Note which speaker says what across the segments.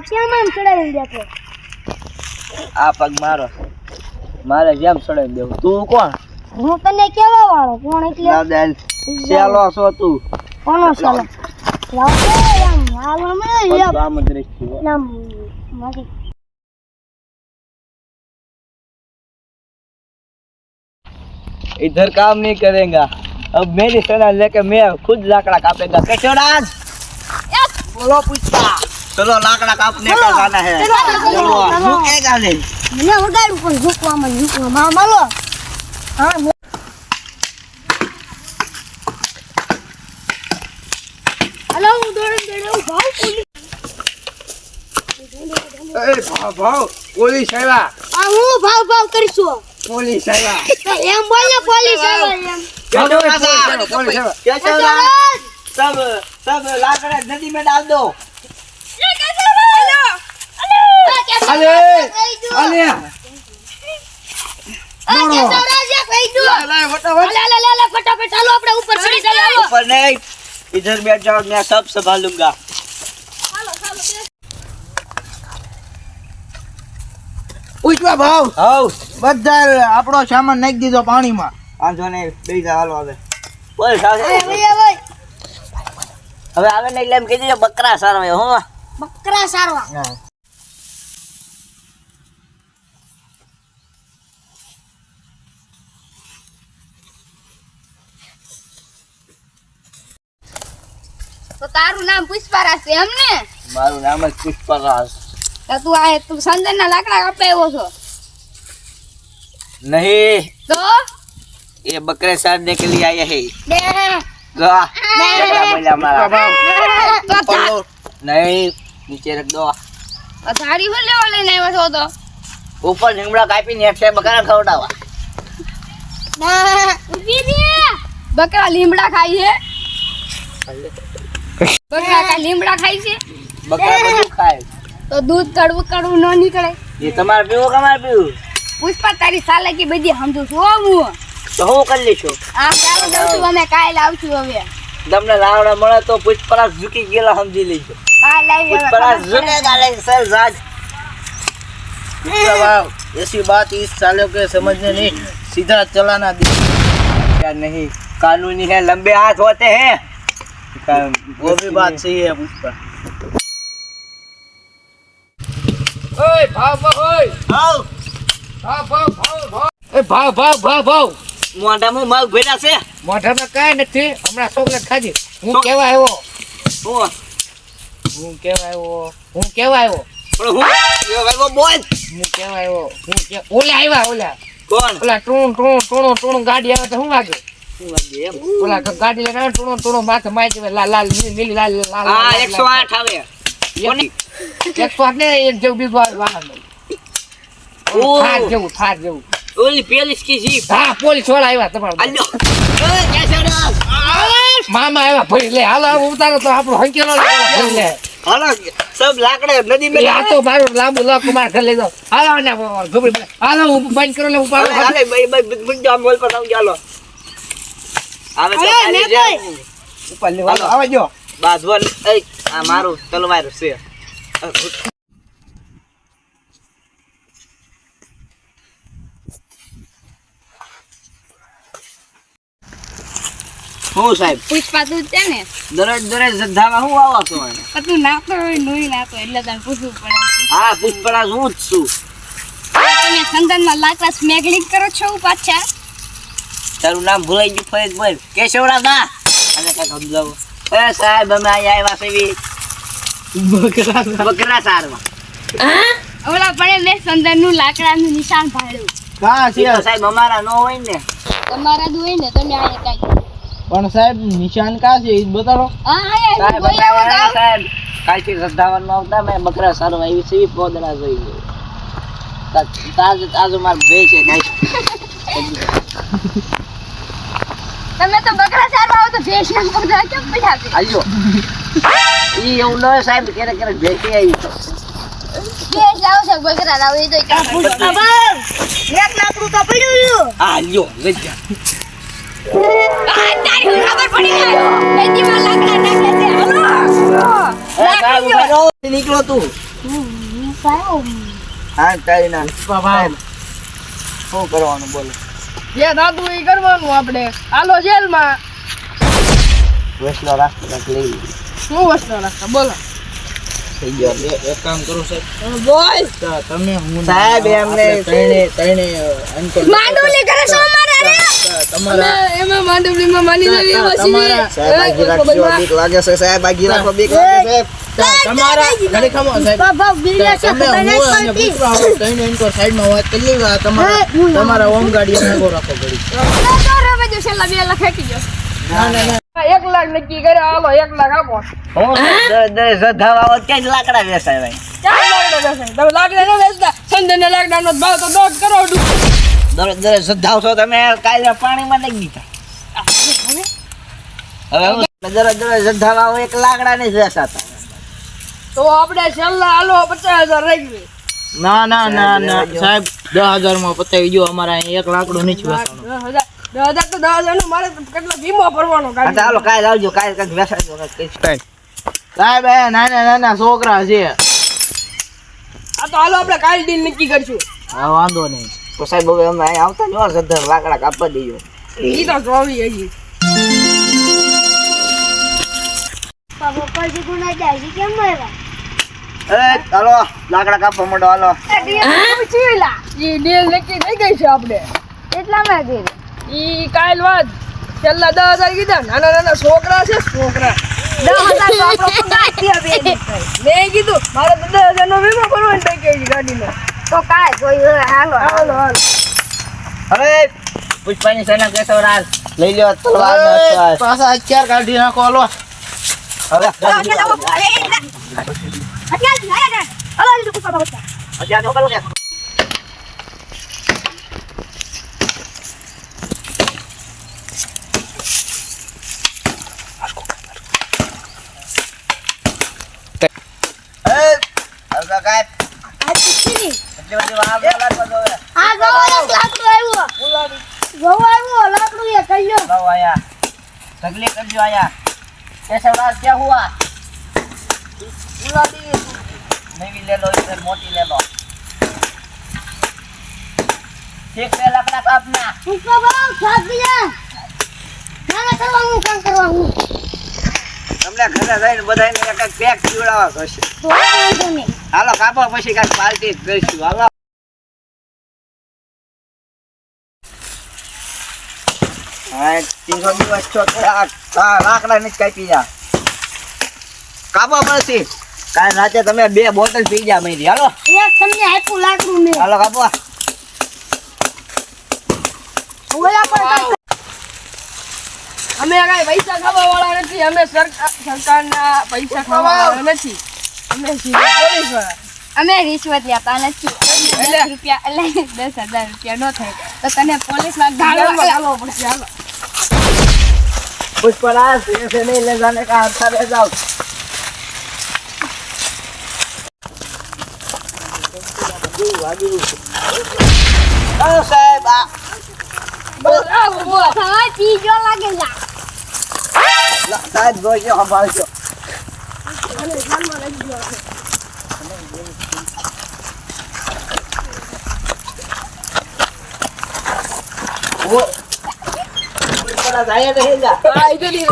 Speaker 1: કેમ આમ ચડાવી દેતો?
Speaker 2: આ પગ મારો, મારે જેમ ચડાવી દેવું. તું કોણ?
Speaker 1: હું તને કેવા વાળો કોણ એટલે?
Speaker 2: દાદા સેલો છો તું?
Speaker 1: કોનો ચાલો? લાવતો એમ હાલો મે એમ
Speaker 2: આમ જ રહી
Speaker 1: નામ મારી
Speaker 2: इधर काम नहीं करेगा. अब मेरी सलाह लेके मैं खुद लाकड़ा कापेगा. केशवराज बोलो पुष्पा. चलो लाकड़ा कापने का जाना है. चलो झुकेगा नहीं.
Speaker 1: મને વગાડું પણ ઝૂકવામાં માલો. હા હલો હું દોડે ભાવ
Speaker 2: भाव पुलिस आया.
Speaker 1: આ હું ભાવ કરીશું.
Speaker 2: पुलिस आया.
Speaker 1: એમ બોલ ને પોલીસ આવે એમ.
Speaker 2: केशवराज सब लाकड़ा नदी में डाल दो. अरे अरे
Speaker 1: फटाफट चलो अपने ऊपर चढ़ी चलो.
Speaker 2: ऊपर नहीं, इधर बैठ जाओ, मैं सब संभालूंगा.
Speaker 3: પૂછવા ભાવ
Speaker 2: હાઉ
Speaker 3: બધા આપણો સામાન નાખી દીધો પાણીમાં.
Speaker 2: વાંધો નહીં, બેસી જા. હાલો હવે બોલ સાહેબ. હવે આવે ને એટલે એમ કીધું છે બકરા સારવા. હું
Speaker 1: બકરા સારવા. તો તારું નામ પુષ્પારાજ છે એમ ને?
Speaker 2: મારું નામ જ પુષ્પરાજ.
Speaker 1: તું સંજયના લાકડા કાપવા આવ્યો છો?
Speaker 2: नहीं,
Speaker 1: તો
Speaker 2: ये बकरे सारने के लिए आए हैं.
Speaker 1: બે
Speaker 2: बकरा बोला हमारा.
Speaker 1: તો
Speaker 2: नहीं, नीचे रख दो.
Speaker 1: ધારી હું લેવા લઈને આવ્યો છો તો?
Speaker 2: ऊपर निमड़ा कापी ने એટલે બકરા ખવડાવવા.
Speaker 1: બકરા લીમડા ખાય છે? બકરા કા લીમડા ખાય છે?
Speaker 2: બકરા બધું ખાય.
Speaker 1: તો દૂધ કડવું ન નીકળે?
Speaker 2: ये તમારે પીવો કે મારે પીવું?
Speaker 1: પુષ્પા તારી સાલેકી બધી સમજુ છું હો હું.
Speaker 2: તો હું કરી લઈશું.
Speaker 1: આ ચાલો જાઉં છું, અમે કાલે આવશું. હવે
Speaker 2: તમને લાવડા મળે તો પુષ્પરાજ ઝૂકી ગયેલા સમજી લેજો.
Speaker 1: કાલે આવી હવે
Speaker 2: पुष्पराज
Speaker 1: ખબર
Speaker 2: झुकेगा नहीं सर राज.
Speaker 3: ભાવ ऐसी बात इस सालों के समझने नहीं, सीधा चलाना दे.
Speaker 2: क्या नहीं, कानूनी है, लंबे हाथ होते हैं.
Speaker 3: वो भी बात सही है पुष्पा.
Speaker 4: ઓય ભાવ ભાવ ઓય
Speaker 2: आओ
Speaker 4: ભાવ
Speaker 2: મોઢામાં માલ ભર્યા છે.
Speaker 4: મોઢામાં કાંઈ નથી. હમણાં ચોકલેટ ખાધી. હું કેવા આવ્યો
Speaker 2: હું
Speaker 4: હું કેવા આવ્યો
Speaker 2: પણ હું એ ભાઈ બોલ.
Speaker 4: ઓલા આવ્યા
Speaker 2: કોણ
Speaker 4: ઓલા ટૂણું ગાડી આવે તો શું વાગે?
Speaker 2: શું લાગે એમ?
Speaker 4: ઓલા ગાડી લઈને આવે ટૂણું માથે મારી દે. લાલ લીલી લાલ
Speaker 2: હા 108 આવે. કોની?
Speaker 4: 108 ને એક જેવું બીજું વાહન થાર જેવું
Speaker 2: ઓલી પેલીસ કી જીપ.
Speaker 4: હા પોલીસ વાળા આવ્યા તમારા
Speaker 2: આલ્યો એ કેશવરાજ.
Speaker 4: મામા આવ્યા ભરી લે. હાલો ઉતારો તો આપણો હંકેલો ભરી લે.
Speaker 2: હાલો સબ લાકડે નદી મે.
Speaker 4: આ તો મારું લાંબુ લક માર ઘર લઈ જાઓ. હાલો ને ગોબરી હાલો હું બંધ કરો લે ઉપાડો.
Speaker 2: હાલે ભાઈ બુંજો આમ બોલ પર આવ ચાલો. આવે તો ખાલી જાય.
Speaker 4: ઉપર લેવા આવે જો
Speaker 2: બાજવન એ આ મારું તલવાર છે. હું સાહેબ
Speaker 1: પુષ્પા તું છે ને?
Speaker 2: દરરોજ ધંધામાં હું આવો છો મને?
Speaker 1: તું નાતો હોય નોઈ નાતો એટલે તને પૂછવું પડે.
Speaker 2: હા પુષ્પરાજ હું જ છું.
Speaker 1: તમે સંદનમાં લાકડા સ્મેગલિંગ કરો છો પાછા?
Speaker 2: તારું નામ ભૂલાઈ ગયું ફરી બોલ. કેશવરાજ ના અને કઈ સમજાવો. એ સાહેબ અમે અહીંયા આવ્યા છે બકરા સારવા.
Speaker 1: ઓલા પણ મેં સંદનનું લાકડાનું નિશાન ભાડ્યું.
Speaker 3: કા છે
Speaker 2: તો સાહેબ અમારા નો હોય ને.
Speaker 1: તમારા જ હોય ને તમે આયા કાઈ.
Speaker 3: પણ સાહેબ નિશાન કા છે એ બતાવો.
Speaker 1: હા આયા
Speaker 2: સાહેબ
Speaker 1: બોલ
Speaker 2: અમે આવ્યા સાહેબ કાલથી ધંધાવાનું આવતા મેં બકરા સારવા આવી છે પોદરા જોઈ ગયો. તાજ માર ભે છે ગાઈસ.
Speaker 1: તમે તો બકરા ચારવા આવો તો ભેંસ ના પોદરા કેમ પડ્યા છે?
Speaker 2: આલ્યો ઈ એવું ન સાહેબ ક્યારે ભેટી આવી છે.
Speaker 1: ભેંસ લાવો છે બકરા લાવો એ તો એક લાકડું તો પડ્યું.
Speaker 2: આ લ્યો લઈ જા.
Speaker 1: તારી ખબર પડી ગઈ. એદીમાં લાકડા નાખે છે. હાલો
Speaker 2: એ સાહેબ ઉભા રહો. નીકળો તું. હા તારી ના
Speaker 4: બાબા
Speaker 2: શું કરવાનું બોલો
Speaker 5: જે થતું એ કરવાનું આપણે હાલો જેલમાં
Speaker 2: વેસલો રાસ્તો કાંઈક લઈ લઈએ.
Speaker 5: શું વસ્તુ રાખતા બોલો
Speaker 2: થઈ ગયો
Speaker 3: એક કામ કરો સાહેબ
Speaker 5: બોલ
Speaker 3: તો તમે હું
Speaker 2: સાહેબ, એમને
Speaker 3: ત્રણે અંકલ
Speaker 1: માંડુલી કરે છો અમારે રે
Speaker 3: તમારા
Speaker 5: એમાં માંડવલીમાં માની લેવી
Speaker 3: તમારા-
Speaker 2: સાહેબ આગી રાખજો બીક લાગે છે સાહેબ આગી રાખો બીક લાગે છે
Speaker 3: તમારા ઘડી ખમો સાહેબ
Speaker 1: બાબા બિલ્લા છે
Speaker 3: તમે હું અને પુત્ર આવો ત્રણે અંકલ સાઈડમાં વાત કરી લેવા તમારા હોમ ગાડી આગો રાખો ઘડી
Speaker 1: જો છેલ્લા 2 લાખ ખેંચી ગયો
Speaker 3: ના ના ના
Speaker 5: 1 લાખ નક્કી કરે હાલો 1 લાખ આપો
Speaker 2: હું દર શ્રદ્ધા આવત ક્યાં જ લાકડા વેચાય ભાઈ
Speaker 5: 4 લાખ વેચાય તમે લાકડા ન વેચતા સંજયને લાકડાનો ભાવ તો 10 કરોડ
Speaker 2: દર શ્રદ્ધાઓ છો તમે કાલે પાણીમાં નાખી દીધા હવે હું દર શ્રદ્ધા આવો એક લાકડા નહીં વેચાતા
Speaker 5: તો આપણે છેલ્લા હાલો 50,000 રાખીએ
Speaker 3: ના ના ના ના સાહેબ 10,000 માં પતાવી ગયો અમારા અહીં એક લાકડું નથી વેચવાનું
Speaker 5: 10,000 તો 10,000 નું મારે કેટલો વીમો ભરવાનો
Speaker 2: હા તો હાલો કાલે આવજો કાલે કંઈક વેચાજો કંઈક
Speaker 3: સાહેબ એ નાના નાના છોકરા છે
Speaker 5: આ તો હાલો આપણે કાલ ડીલ નક્કી કરશું
Speaker 3: હા વાંધો નહીં
Speaker 2: તો સાહેબ હવે અમે અહીં આવતા નહીં શ્રદ્ધા લાકડા કાપવા દઈએ
Speaker 5: ઈ તો જોવી હજી
Speaker 1: બાબા પછી ગુના જાય છે કેમ આવ્યા
Speaker 2: હાલો લાકડા કાપવા માંડો હાલો
Speaker 1: પૂછીલા
Speaker 5: ઈ ડીલ નક્કી થઈ ગઈ છે આપણે
Speaker 1: એટલા માં ગઈ
Speaker 5: ઈ કાલ વાત છેલ્લા 10,000 કીધા નાના નાના છોકરા છે છોકરા
Speaker 1: 10,000 તો આપણો પગાર થયો બે
Speaker 5: મેં કીધું મારે તો 10,000 નો વીમો ભરવાનો થઈ ગયો છે ગાડીનો
Speaker 1: તો કાય જોઈ હાલો
Speaker 5: હાલો હાલો
Speaker 2: હવે પુષ્પાની સેના કેસો રાજ લઈ લ્યો તલવાર ને અસ્ત્ર.
Speaker 3: પાછા હથિયાર કાઢી નાખો હાલો
Speaker 2: હવે
Speaker 1: અત્યારે હાલો લીધું કુસા બચ્ચા
Speaker 2: અત્યારે તો કરું કે હવે કાય
Speaker 1: આ ચીની
Speaker 2: એટલી બધી વાર લાગવા દો હવે
Speaker 1: આ જો એક લાકડું આવ્યું જો આવ્યું લાકડું એ કલ્યો
Speaker 2: लाओ आया तगली कर जो आया कैसे राज क्या हुआ नहीं भी ले लो इधर मोटी ले लो ठीक से लकड़ा काटना
Speaker 1: પુષ્પા બાવ સાથ ગયા નાના કરવાનું કામ કરવાનું
Speaker 2: તમને ઘરે જઈને બધાને એક એક પેક પીવડાવવા પડશે
Speaker 1: તો વાંધો નહીં
Speaker 2: હાલો કાપો પછી કાંઈ પાર્ટી જ કરીશું હાલો હા 300 દિવસ છો તો આ લાકડા ને કાપી જા કાપો પછી કાલ રાતે તમે 2 બોટલ પી જા મેરી હાલો
Speaker 1: એક તમને આપ્યું લાકડું મેં
Speaker 2: હાલો કાપો
Speaker 1: ઓલા પણ
Speaker 5: અમે કઈ પૈસા ખાવા વાળા નથી અમે સરકારના પૈસા ખાવા વાળા નથી અમે સીધા પોલીસ વાળા
Speaker 1: અમે રિશ્વત લેતા નથી 10 રૂપિયા એટલે 10,000 રૂપિયા નો થાય તો તને પોલીસ માં
Speaker 5: હાલો પછી હાલો
Speaker 2: पुष्पराज ऐसे नहीं ले जाने का अच्छा रह जाओ साहब
Speaker 1: હા પીજો લાગેલા
Speaker 2: साहब जो हमारे जो वो पुष्पराज आया रहेगा
Speaker 5: હા ઇધર ही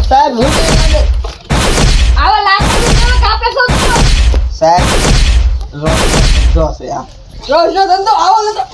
Speaker 2: साहब
Speaker 1: આવો લાકડું કાપે છો
Speaker 2: साहब जो से आप
Speaker 5: ધંધો આવો નતો